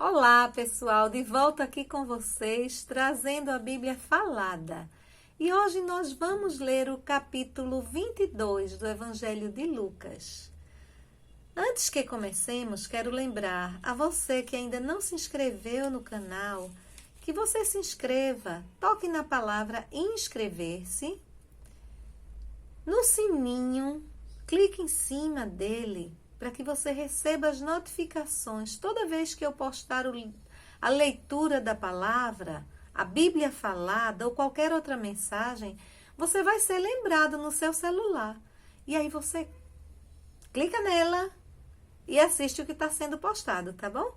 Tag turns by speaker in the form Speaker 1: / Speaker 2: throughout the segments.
Speaker 1: Olá, pessoal, de volta aqui com vocês, trazendo a Bíblia falada. E hoje nós vamos ler o capítulo 22 do Evangelho de Lucas. Antes que comecemos, quero lembrar a você que ainda não se inscreveu no canal, que você se inscreva, toque na palavra inscrever-se, no sininho, clique em cima dele, para que você receba as notificações toda vez que eu postar a leitura da palavra, a Bíblia falada ou qualquer outra mensagem, você vai ser lembrado no seu celular. E aí você clica nela e assiste o que está sendo postado, tá bom?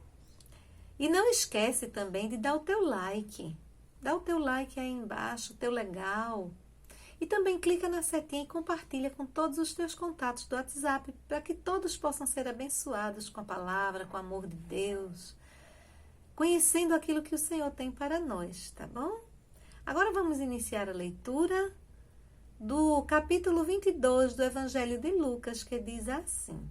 Speaker 1: E não esquece também de dar o teu like. Dá o teu like aí embaixo, o teu legal. E também clica na setinha e compartilha com todos os teus contatos do WhatsApp, para que todos possam ser abençoados com a palavra, com o amor de Deus, conhecendo aquilo que o Senhor tem para nós, tá bom? Agora vamos iniciar a leitura do capítulo 22 do Evangelho de Lucas, que diz assim: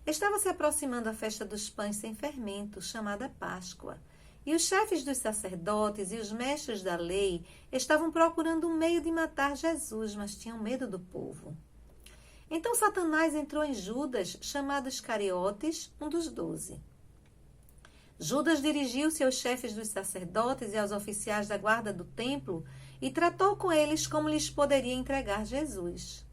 Speaker 1: Estava se aproximando a festa dos pães sem fermento, chamada Páscoa. E os chefes dos sacerdotes e os mestres da lei estavam procurando um meio de matar Jesus, mas tinham medo do povo. Então Satanás entrou em Judas, chamado Iscariotes, um dos 12. Judas dirigiu-se aos chefes dos sacerdotes e aos oficiais da guarda do templo e tratou com eles como lhes poderia entregar Jesus.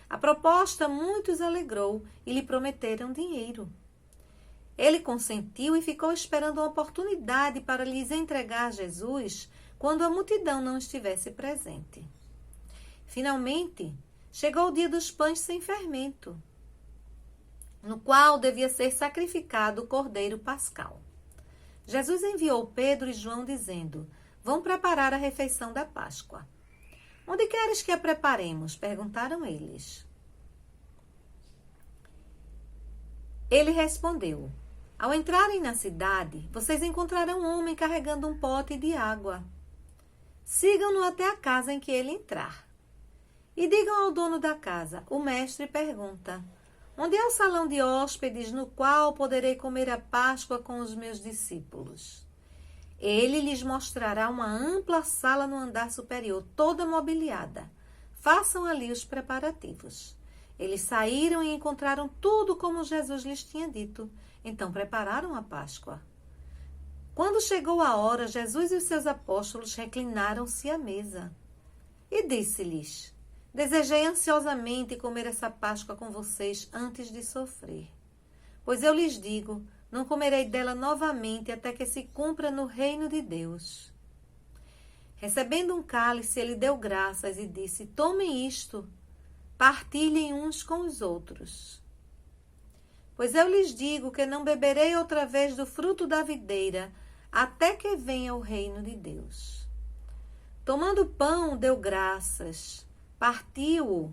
Speaker 1: A proposta muitos alegrou e lhe prometeram dinheiro. Ele consentiu e ficou esperando uma oportunidade para lhes entregar Jesus quando a multidão não estivesse presente. Finalmente, chegou o dia dos pães sem fermento, no qual devia ser sacrificado o cordeiro pascal. Jesus enviou Pedro e João dizendo: Vão preparar a refeição da Páscoa. Onde queres que a preparemos? Perguntaram eles. Ele respondeu: Ao entrarem na cidade, vocês encontrarão um homem carregando um pote de água. Sigam-no até a casa em que ele entrar. E digam ao dono da casa: O mestre pergunta: Onde é o salão de hóspedes no qual poderei comer a Páscoa com os meus discípulos? Ele lhes mostrará uma ampla sala no andar superior, toda mobiliada. Façam ali os preparativos. Eles saíram e encontraram tudo como Jesus lhes tinha dito. Então prepararam a Páscoa. Quando chegou a hora, Jesus e os seus apóstolos reclinaram-se à mesa. E disse-lhes: Desejei ansiosamente comer essa Páscoa com vocês antes de sofrer. Pois eu lhes digo, não comerei dela novamente até que se cumpra no reino de Deus. Recebendo um cálice, ele deu graças e disse: Tomem isto, partilhem uns com os outros. Pois eu lhes digo que não beberei outra vez do fruto da videira, até que venha o reino de Deus. Tomando o pão, deu graças, partiu-o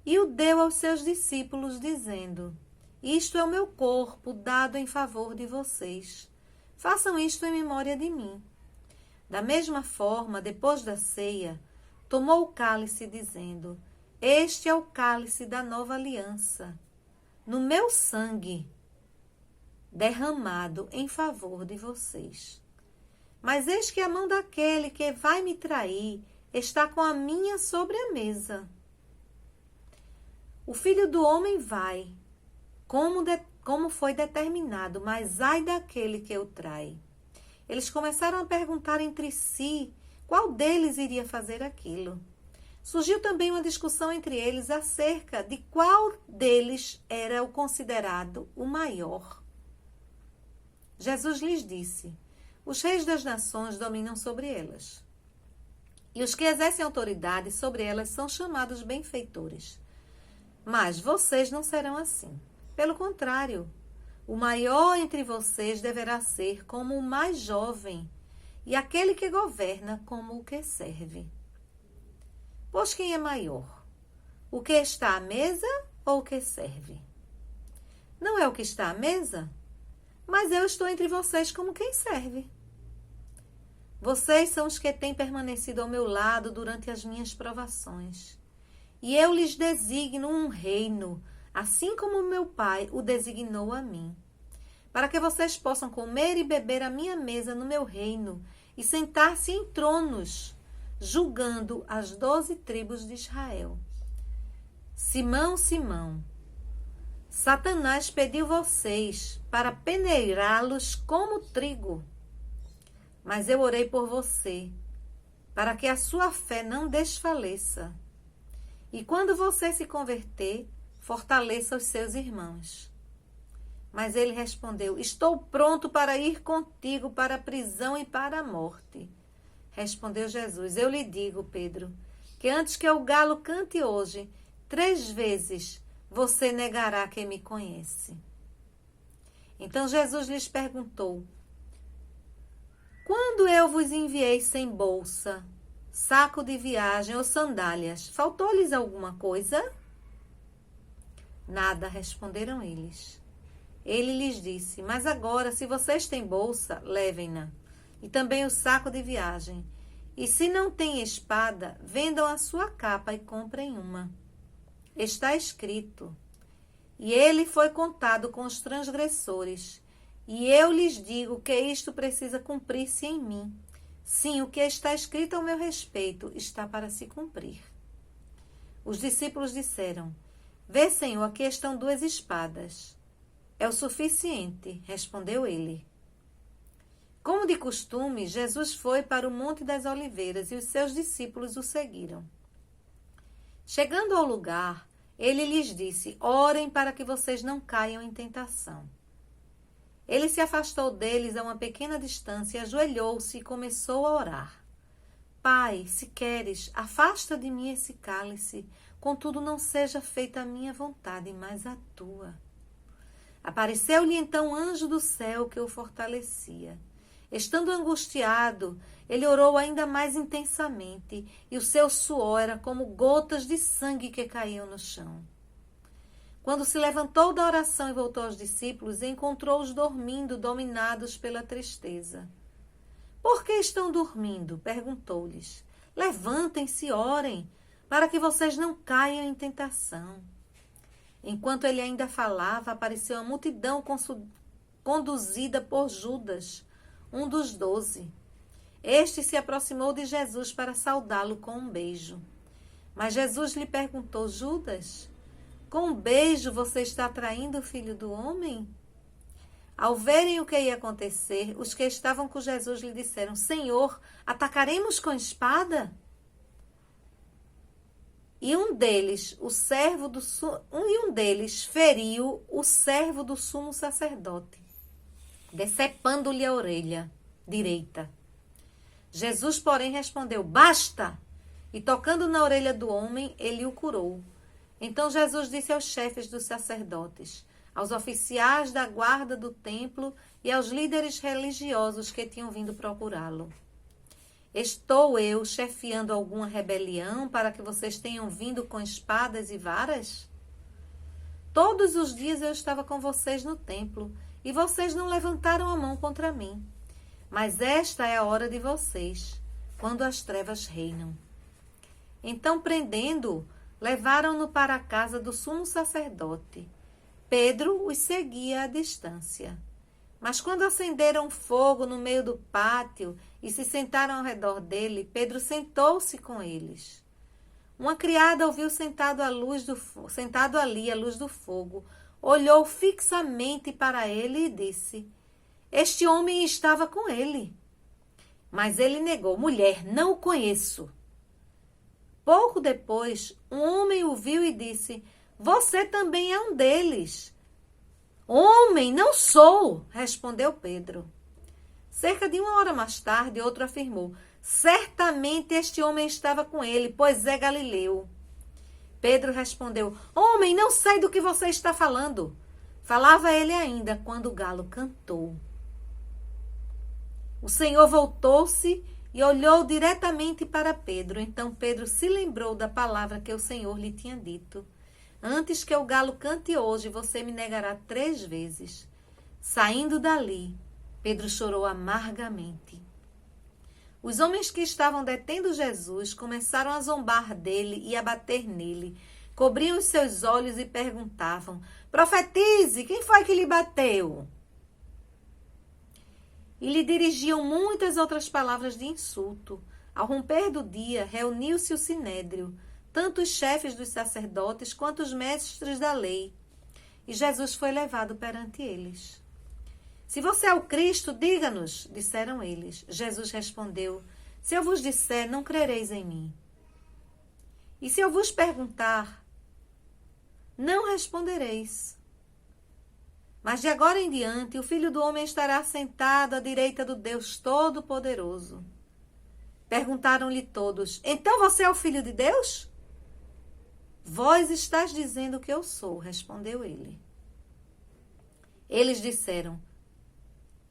Speaker 1: e o deu aos seus discípulos, dizendo: Isto é o meu corpo dado em favor de vocês. Façam isto em memória de mim. Da mesma forma, depois da ceia, tomou o cálice, dizendo: Este é o cálice da nova aliança, no meu sangue, derramado em favor de vocês. Mas eis que a mão daquele que vai me trair está com a minha sobre a mesa. O Filho do Homem vai, como foi determinado, mas ai daquele que o trai. Eles começaram a perguntar entre si qual deles iria fazer aquilo. Surgiu também uma discussão entre eles acerca de qual deles era o considerado o maior. Jesus lhes disse: Os reis das nações dominam sobre elas, e os que exercem autoridade sobre elas são chamados benfeitores. Mas vocês não serão assim. Pelo contrário, o maior entre vocês deverá ser como o mais jovem, e aquele que governa como o que serve. Pois quem é maior? O que está à mesa ou o que serve? Não é o que está à mesa, mas eu estou entre vocês como quem serve. Vocês são os que têm permanecido ao meu lado durante as minhas provações. E eu lhes designo um reino, assim como meu Pai o designou a mim, para que vocês possam comer e beber à minha mesa no meu reino e sentar-se em tronos, julgando as 12 tribos de Israel. Simão, Simão, Satanás pediu vocês para peneirá-los como trigo. Mas eu orei por você, para que a sua fé não desfaleça. E quando você se converter, fortaleça os seus irmãos. Mas ele respondeu: estou pronto para ir contigo para a prisão e para a morte. Respondeu Jesus: eu lhe digo, Pedro, que antes que o galo cante hoje, 3 vezes você negará que me conhece. Então Jesus lhes perguntou: quando eu vos enviei sem bolsa, saco de viagem ou sandálias, faltou-lhes alguma coisa? Nada, responderam eles. Ele lhes disse: mas agora, se vocês têm bolsa, levem-na, e também o saco de viagem. E se não têm espada, vendam a sua capa e comprem uma. Está escrito: e ele foi contado com os transgressores. E eu lhes digo que isto precisa cumprir-se em mim. Sim, o que está escrito ao meu respeito está para se cumprir. Os discípulos disseram: vê, Senhor, aqui estão 2 espadas. É o suficiente, respondeu ele. Como de costume, Jesus foi para o Monte das Oliveiras e os seus discípulos o seguiram. Chegando ao lugar, ele lhes disse: orem para que vocês não caiam em tentação. Ele se afastou deles a uma pequena distância, ajoelhou-se e começou a orar. Pai, se queres, afasta de mim esse cálice, contudo não seja feita a minha vontade, mas a tua. Apareceu-lhe então um anjo do céu que o fortalecia. Estando angustiado, ele orou ainda mais intensamente, e o seu suor era como gotas de sangue que caíam no chão. Quando se levantou da oração e voltou aos discípulos, encontrou-os dormindo, dominados pela tristeza. Por que estão dormindo? Perguntou-lhes. Levantem-se e orem, para que vocês não caiam em tentação. Enquanto ele ainda falava, apareceu uma multidão conduzida por Judas, um dos 12. Este se aproximou de Jesus para saudá-lo com um beijo. Mas Jesus lhe perguntou: Judas, com um beijo você está traindo o Filho do Homem? Ao verem o que ia acontecer, os que estavam com Jesus lhe disseram: Senhor, atacaremos com espada? E um deles feriu o servo do sumo sacerdote, decepando-lhe a orelha direita. Jesus, porém, respondeu: basta! E tocando na orelha do homem, ele o curou. Então Jesus disse aos chefes dos sacerdotes, aos oficiais da guarda do templo e aos líderes religiosos que tinham vindo procurá-lo: estou eu chefiando alguma rebelião para que vocês tenham vindo com espadas e varas? Todos os dias eu estava com vocês no templo e vocês não levantaram a mão contra mim. Mas esta é a hora de vocês, quando as trevas reinam. Então, prendendo-o, levaram-no para a casa do sumo sacerdote. Pedro os seguia à distância. Mas quando acenderam fogo no meio do pátio e se sentaram ao redor dele, Pedro sentou-se com eles. Uma criada ouviu sentado ali à luz do fogo, olhou fixamente para ele e disse: este homem estava com ele. Mas ele negou: mulher, não o conheço. Pouco depois, um homem o viu e disse: você também é um deles. Homem, não sou, respondeu Pedro. Cerca de 1 hora mais tarde, outro afirmou: certamente este homem estava com ele, pois é galileu. Pedro respondeu: homem, não sei do que você está falando. Falava ele ainda quando o galo cantou. O Senhor voltou-se e olhou diretamente para Pedro. Então Pedro se lembrou da palavra que o Senhor lhe tinha dito: antes que o galo cante hoje, você me negará 3 vezes. Saindo dali, Pedro chorou amargamente. Os homens que estavam detendo Jesus começaram a zombar dele e a bater nele. Cobriam os seus olhos e perguntavam: profetize, quem foi que lhe bateu? e lhe dirigiam muitas outras palavras de insulto. Ao romper do dia, reuniu-se o sinédrio, tanto os chefes dos sacerdotes quanto os mestres da lei. E Jesus foi levado perante eles. Se você é o Cristo, diga-nos, disseram eles. Jesus respondeu, se eu vos disser, não crereis em mim. E se eu vos perguntar, não respondereis. Mas de agora em diante, o Filho do Homem estará sentado à direita do Deus Todo-Poderoso. Perguntaram-lhe todos, então você é o Filho de Deus? Vós estás dizendo que eu sou, respondeu ele. Eles disseram,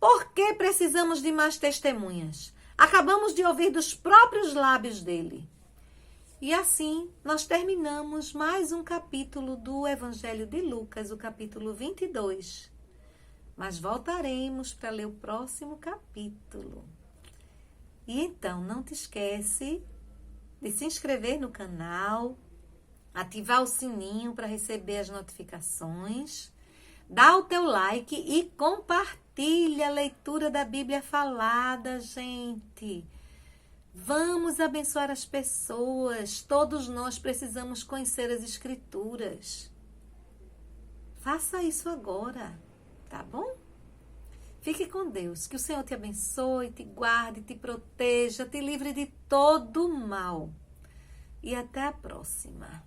Speaker 1: por que precisamos de mais testemunhas? Acabamos de ouvir dos próprios lábios dele. E assim, nós terminamos mais um capítulo do Evangelho de Lucas, o capítulo 22. Mas voltaremos para ler o próximo capítulo. E então, não te esquece de se inscrever no canal, ativar o sininho para receber as notificações, dá o teu like e compartilha a leitura da Bíblia falada, gente. Vamos abençoar as pessoas. Todos nós precisamos conhecer as Escrituras. Faça isso agora, tá bom? Fique com Deus. Que o Senhor te abençoe, te guarde, te proteja, te livre de todo mal. E até a próxima.